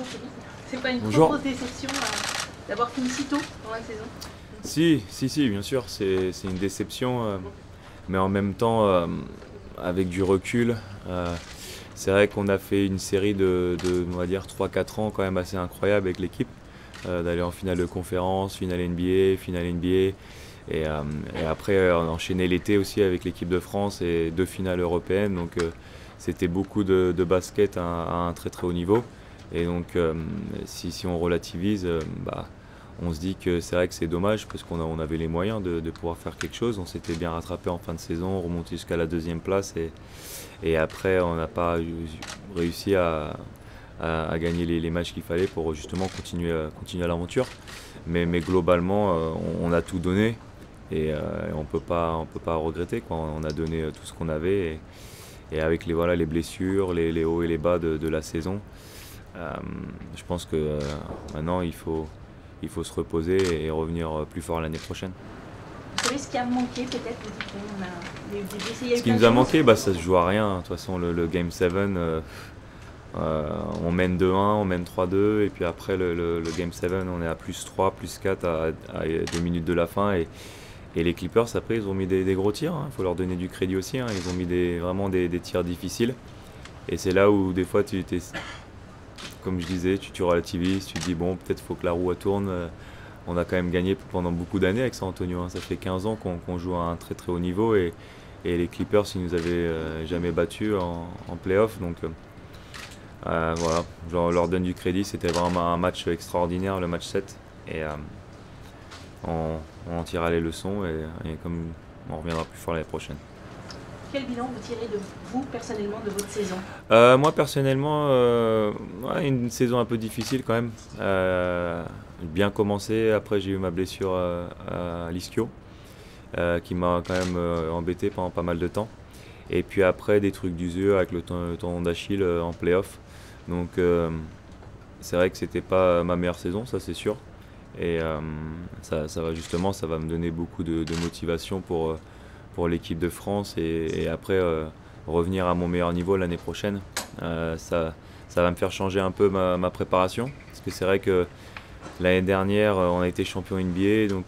Bonjour Philippe. C'est pas une trop Bonjour. grosse déception d'avoir fini si tôt dans la saison? Si, bien sûr, c'est une déception, mais en même temps, avec du recul, c'est vrai qu'on a fait une série on va dire, 3-4 ans quand même assez incroyable avec l'équipe, d'aller en finale de conférence, finale NBA, finale NBA, et après on a enchaîné l'été aussi avec l'équipe de France et 2 finales européennes, donc c'était beaucoup de basket à un très très haut niveau, et donc si on relativise, on se dit que c'est vrai que c'est dommage parce qu'on avait les moyens de pouvoir faire quelque chose. On s'était bien rattrapé en fin de saison, remonté jusqu'à la 2e place, et après on n'a pas réussi à gagner les matchs qu'il fallait pour justement continuer l'aventure. Mais globalement, on a tout donné, et on peut pas regretter, quoi. On a donné tout ce qu'on avait, et avec les blessures, les hauts et les bas de la saison, je pense que maintenant il faut se reposer et revenir plus fort l'année prochaine. Vous savez ce qui a manqué peut-être? Il y a eu des blessés, il y a eu Ce qui plein nous de a choses. manqué, ça se joue à rien. De toute façon, le Game 7, on mène 2-1, on mène 3-2, et puis après le Game 7, on est à +3, +4 à 2 minutes de la fin. Et les Clippers, après, ils ont mis des gros tirs. Il faut leur donner du crédit aussi. Ils ont mis vraiment des tirs difficiles. Et c'est là où des fois, comme je disais, tu relativises, tu te dis bon, peut-être faut que la roue tourne. On a quand même gagné pendant beaucoup d'années avec San Antonio. Ça fait 15 ans qu'on joue à un très très haut niveau, et les Clippers, ils nous avaient jamais battus en playoff. Donc voilà, je leur donne du crédit. C'était vraiment un match extraordinaire, le match 7. Et on en tirera les leçons, et comme on reviendra plus fort l'année prochaine. Quel bilan vous tirez de vous personnellement de votre saison? Moi personnellement, ouais, une saison un peu difficile quand même. Bien commencé, après j'ai eu ma blessure à l'ischio, qui m'a quand même embêté pendant pas mal de temps. Et puis après des trucs d'usure avec le tendon d'Achille en playoff. Donc c'est vrai que c'était pas ma meilleure saison, ça c'est sûr. Et ça va me donner beaucoup de motivation pour l'équipe de France, et après revenir à mon meilleur niveau l'année prochaine. Ça va me faire changer un peu ma préparation, parce que c'est vrai que l'année dernière on a été champion NBA, donc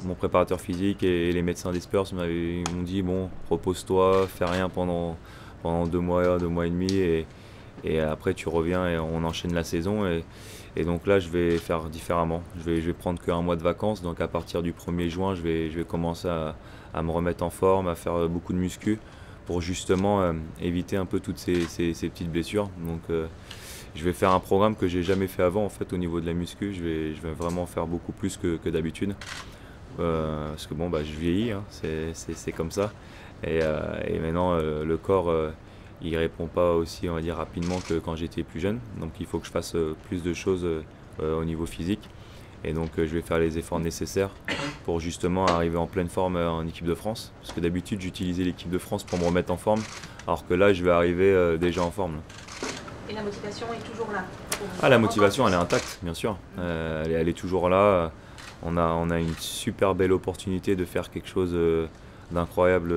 mon préparateur physique et les médecins des Spurs m'ont dit bon, repose-toi, fais rien pendant 2 mois, 2 mois et demi, et après tu reviens et on enchaîne la saison. Et donc là, je vais faire différemment. Je vais prendre qu'un mois de vacances. Donc à partir du 1er juin, je vais commencer à me remettre en forme, à faire beaucoup de muscu pour justement éviter un peu toutes ces petites blessures. Donc je vais faire un programme que j'ai jamais fait avant en fait au niveau de la muscu. Je vais vraiment faire beaucoup plus que d'habitude. Parce que bon, je vieillis, hein, c'est comme ça. Et maintenant, le corps il répond pas aussi, on va dire, rapidement que quand j'étais plus jeune. Donc il faut que je fasse plus de choses au niveau physique. Et donc je vais faire les efforts nécessaires pour justement arriver en pleine forme en équipe de France. Parce que d'habitude j'utilisais l'équipe de France pour me remettre en forme, alors que là je vais arriver déjà en forme. Et la motivation est toujours là? Ah, la motivation elle est intacte, bien sûr. Elle est toujours là. On a une super belle opportunité de faire quelque chose d'incroyable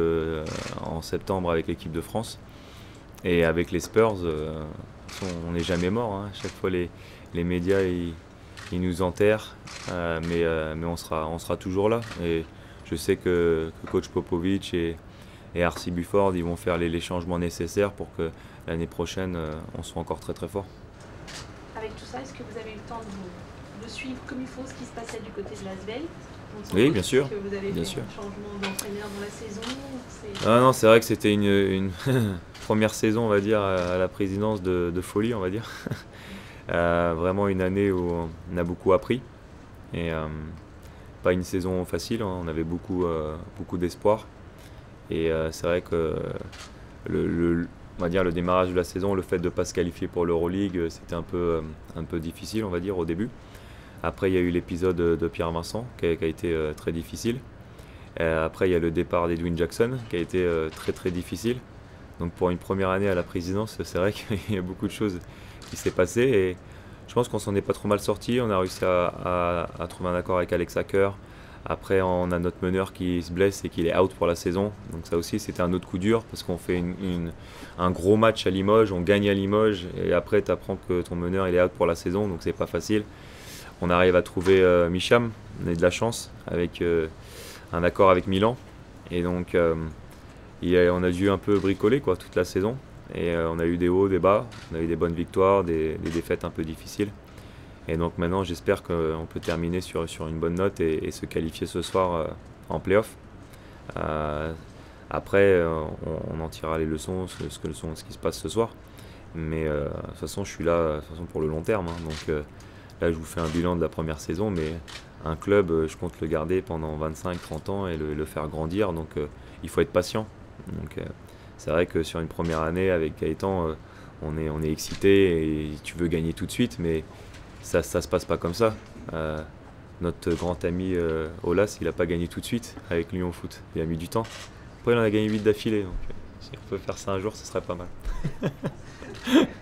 en septembre avec l'équipe de France. Et avec les Spurs, on n'est jamais mort, hein. À chaque fois, les médias ils nous enterrent, mais on sera toujours là. Et je sais que coach Popovic et R.C. Buford ils vont faire les changements nécessaires pour que l'année prochaine, on soit encore très très fort. Avec tout ça, est-ce que vous avez eu le temps de suivre comme il faut ce qui se passait du côté de l'Asvel? Oui, bien sûr. Que vous avez bien fait sûr. un changement d'entraîneur dans la saison? Ah non, c'est vrai que c'était une première saison, on va dire, à la présidence de folie, on va dire. Vraiment une année où on a beaucoup appris, et pas une saison facile, hein. On avait beaucoup d'espoir, et c'est vrai que on va dire le démarrage de la saison, le fait de ne pas se qualifier pour l'Euroleague, c'était un peu difficile, on va dire, au début. Après, il y a eu l'épisode de Pierre Vincent qui a été très difficile. Après, il y a le départ d'Edwin Jackson qui a été très très difficile. Donc pour une première année à la présidence, c'est vrai qu'il y a beaucoup de choses qui s'est passé, et je pense qu'on s'en est pas trop mal sorti. On a réussi à trouver un accord avec Alex Hacker, Après, on a notre meneur qui se blesse et qu'il est out pour la saison. Donc ça aussi, c'était un autre coup dur parce qu'on fait un gros match à Limoges, on gagne à Limoges et après, tu apprends que ton meneur il est out pour la saison, donc c'est pas facile. On arrive à trouver Micham, on a de la chance avec un accord avec Milan. Et donc, on a dû un peu bricoler quoi, toute la saison. Et on a eu des hauts, des bas, on a eu des bonnes victoires, des défaites un peu difficiles. Et donc maintenant, j'espère qu'on peut terminer sur une bonne note et se qualifier ce soir en play-off. Après, on en tirera les leçons, ce qui se passe ce soir. Mais de toute façon, je suis là de toute façon, pour le long terme. Hein. Donc là, je vous fais un bilan de la première saison, mais un club, je compte le garder pendant 25-30 ans et le faire grandir. Donc il faut être patient. Donc c'est vrai que sur une première année avec Gaëtan, on est excité et tu veux gagner tout de suite, mais ça se passe pas comme ça. Notre grand ami Olas, il n'a pas gagné tout de suite avec Lyon Foot. Il a mis du temps. Après, il en a gagné 8 d'affilée. Donc, si on peut faire ça un jour, ce serait pas mal.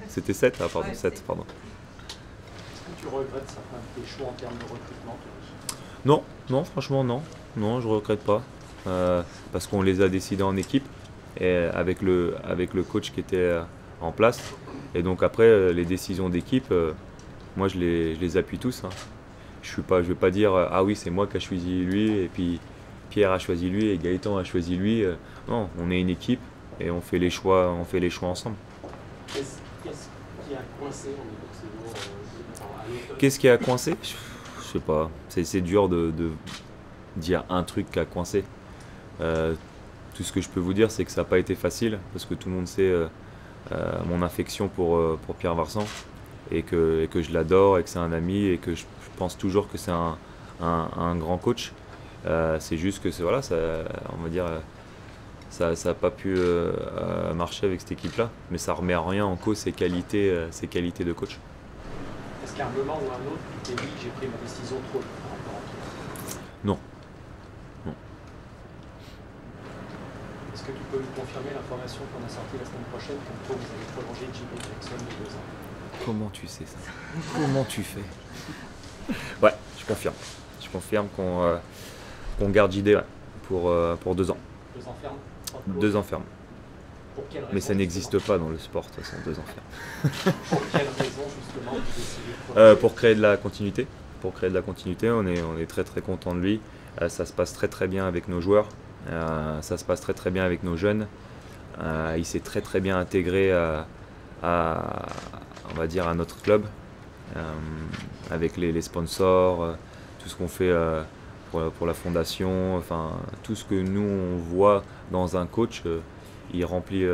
C'était 7, pardon. Ouais, 7, pardon. Est-ce que tu regrettes certains de tes choix en termes de recrutement? Non, franchement, non. Non, je regrette pas. Parce qu'on les a décidés en équipe et avec le coach qui était en place. Et donc après, les décisions d'équipe, moi je les appuie tous. Hein. Je vais pas dire ah oui c'est moi qui a choisi lui et puis Pierre a choisi lui et Gaëtan a choisi lui. Non, on est une équipe et on fait les choix ensemble. Qu'est-ce qui a coincé en début de saison à l'automne? Qu'est-ce qui a coincé? Je sais pas. C'est dur de dire un truc qui a coincé. Tout ce que je peux vous dire c'est que ça n'a pas été facile parce que tout le monde sait mon affection pour Pierre Vincent. Et que je l'adore et que c'est un ami et que je pense toujours que c'est un grand coach. C'est juste que voilà, on va dire, ça n'a pas pu marcher avec cette équipe-là, mais ça remet rien en cause ses qualités de coach. Est-ce qu'à un moment ou à un autre, tu t'es dit j'ai pris ma décision trop vite par rapport à toi? Non. Est-ce que tu peux me confirmer l'information qu'on a sortie la semaine prochaine comme quoi vous avez prolongé JP Jackson de 2 ans? Comment tu sais ça? Comment tu fais? Ouais, je confirme. Je confirme qu'on garde JD pour 2 ans. 2 ans ferme? 2 ans ferme. Pour quelle raison? Mais ça n'existe pas dans le sport, de toute façon, 2 ans ferme. Pour quelle raison justement vous décidez de Pour créer de la continuité. Pour créer de la continuité, on est très très content de lui. Ça se passe très très bien avec nos joueurs. Ça se passe très très bien avec nos jeunes. Il s'est très très bien intégré on va dire à notre club, avec les sponsors, tout ce qu'on fait pour la fondation, enfin tout ce que nous on voit dans un coach, il remplit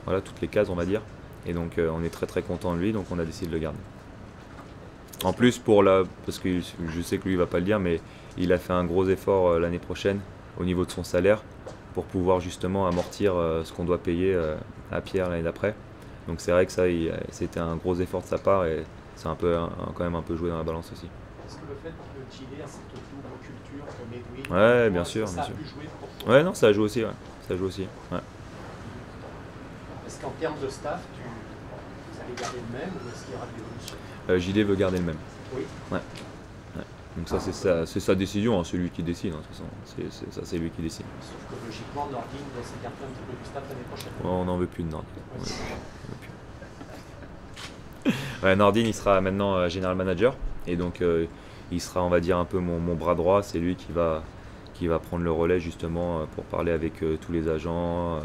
voilà, toutes les cases on va dire, et donc on est très très content de lui, donc on a décidé de le garder. En plus parce que je sais que lui il va pas le dire, mais il a fait un gros effort l'année prochaine au niveau de son salaire pour pouvoir justement amortir ce qu'on doit payer à Pierre l'année d'après. Donc c'est vrai que ça, c'était un gros effort de sa part et c'est quand même un peu joué dans la balance aussi. Est-ce que le fait que Chile a cette double culture comme Edwin, Ouais, bien sûr, ça a bien pu sûr. jouer pour toi? Ouais, non, ça joue aussi, ouais. Ça joue aussi, ouais. Est-ce qu'en termes de staff, vous allez garder le même ou est-ce qu'il y aura de l'évolution? JD veut garder le même. Oui. Ouais. Donc ça, c'est sa décision, hein, c'est lui qui décide, hein, de toute façon. Ça, c'est lui qui décide. Sauf que logiquement, Nordin doit s'écarter un petit peu du staff l'année prochaine. On n'en veut plus de Nordin. Ouais, c'est ça. Ouais, Nordin, il sera maintenant General Manager. Et donc, il sera, on va dire, un peu mon bras droit. C'est lui qui va prendre le relais, justement, pour parler avec tous les agents,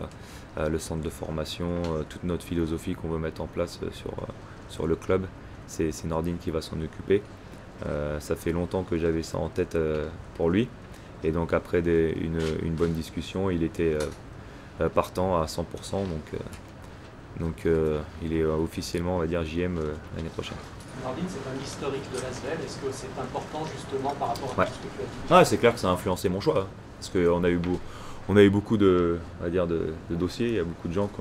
le centre de formation, toute notre philosophie qu'on veut mettre en place sur le club. C'est Nordin qui va s'en occuper. Ça fait longtemps que j'avais ça en tête pour lui. Et donc après une bonne discussion, il était partant à 100%. Donc il est officiellement, on va dire, JM l'année prochaine. Nordin, c'est un historique de l'ASVEL. Est-ce que c'est important justement par rapport à tout ce que tu as dit? Ouais, c'est clair que ça a influencé mon choix. Hein, parce qu'on a eu beaucoup de dossiers. Il y a beaucoup de gens qui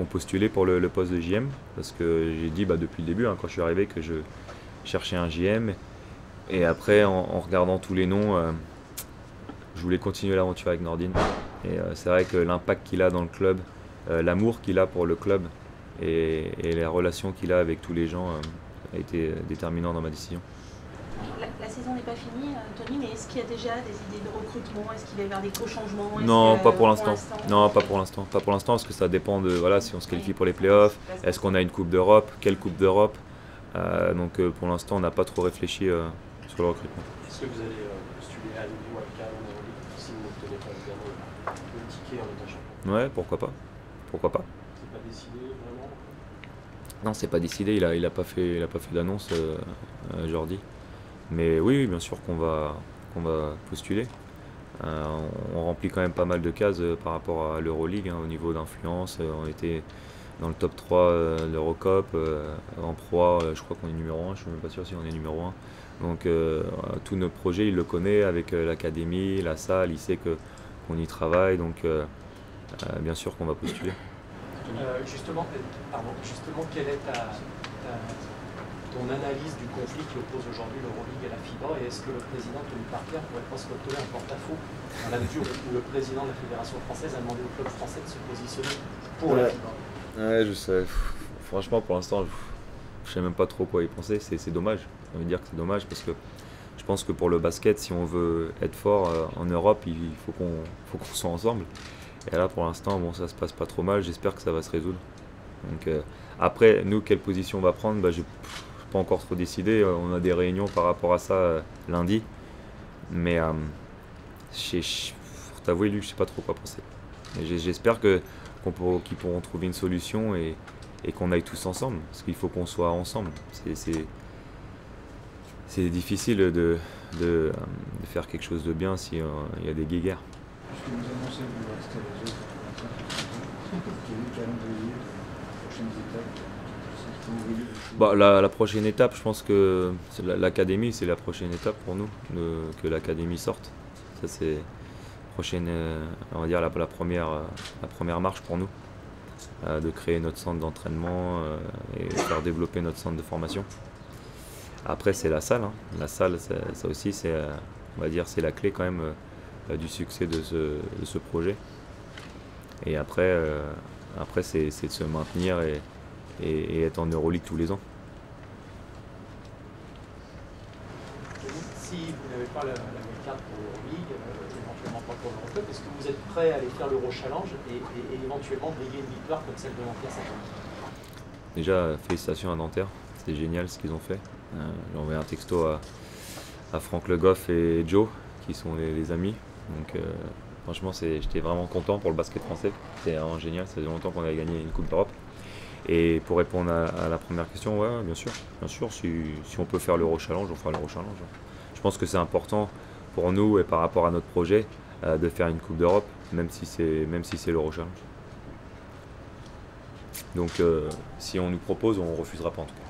ont postulé pour le poste de JM. Parce que j'ai dit depuis le début, hein, quand je suis arrivé, que je cherchais un JM. Et après, en regardant tous les noms, je voulais continuer l'aventure avec Nordin. Et c'est vrai que l'impact qu'il a dans le club, l'amour qu'il a pour le club et la relation qu'il a avec tous les gens a été déterminant dans ma décision. La saison n'est pas finie, Tony, mais est-ce qu'il y a déjà des idées de recrutement? Est-ce qu'il va y avoir des gros changements? Non, pas pour l'instant. Non, pas pour l'instant. Pas pour l'instant, parce que ça dépend de voilà, si on se qualifie pour les playoffs, est-ce qu'on a une Coupe d'Europe, quelle Coupe d'Europe. Donc pour l'instant, on n'a pas trop réfléchi sur le recrutement. Est-ce que vous allez postuler à nouveau à Cannes en Euroleague si vous n'obtenez pas évidemment le ticket en étant champion? Ouais, pourquoi pas. Pourquoi pas. C'est pas décidé vraiment? Non, c'est pas décidé, il a pas fait d'annonce, Jordi. Mais oui, bien sûr qu'on va postuler. On remplit quand même pas mal de cases par rapport à l'Euroleague au niveau d'influence. On était dans le top 3 de l'Eurocup. En Pro A, je crois qu'on est numéro 1, je suis même pas sûr si on est numéro 1. Donc tous nos projets, il le connaît avec l'académie, la salle, il sait qu'on y travaille. Donc bien sûr qu'on va postuler. Justement, quelle est ton analyse du conflit qui oppose aujourd'hui l'Euroleague et la FIBA, et est-ce que le président Tony Parker pourrait pas se retrouver un porte-à-faux dans la mesure où le président de la Fédération française a demandé au club français de se positionner pour la FIBA? Ouais, je sais. Franchement, pour l'instant, je sais même pas trop quoi y penser. C'est dommage. J'ai envie de dire que c'est dommage parce que je pense que pour le basket, si on veut être fort en Europe, il faut qu'on soit ensemble. Et là, pour l'instant, bon, ça se passe pas trop mal. J'espère que ça va se résoudre. Donc, après, nous, quelle position on va prendre, j'ai pas encore trop décidé. On a des réunions par rapport à ça lundi. Mais pour t'avouer, Luc, je sais pas trop quoi penser. J'espère qu'ils pourront trouver une solution et qu'on aille tous ensemble. Parce qu'il faut qu'on soit ensemble. C'est difficile de faire quelque chose de bien s'il y a des guéguerres. Est-ce que vous annoncez que vous restez les autres quel est le calendrier, les prochaines étapes? La prochaine étape, je pense que l'académie, c'est la prochaine étape pour nous, que l'académie sorte. Ça, c'est prochaine, on va dire la première marche pour nous, de créer notre centre d'entraînement et faire développer notre centre de formation. Après, c'est la salle. La salle, ça aussi, on va dire, c'est la clé quand même du succès de ce projet. Et après, c'est de se maintenir et être en Euroleague tous les ans. Si vous n'avez pas la même carte pour l'Euroleague, éventuellement pas pour l'Eurocup, est-ce que vous êtes prêt à aller faire l'Euro Challenge et éventuellement briguer une victoire comme celle de Nanterre cette année? Déjà, félicitations à Nanterre, c'est génial ce qu'ils ont fait. J'ai envoyé un texto à Franck Le Goff et Joe, qui sont les amis. Donc franchement, j'étais vraiment content pour le basket français. C'était vraiment génial, ça faisait longtemps qu'on avait gagné une Coupe d'Europe. Et pour répondre à la première question, ouais, bien sûr, si on peut faire l'Euro Challenge, on fera l'Euro Challenge. Je pense que c'est important pour nous et par rapport à notre projet de faire une Coupe d'Europe, même si c'est l'Euro Challenge. Donc si on nous propose, on ne refusera pas en tout cas.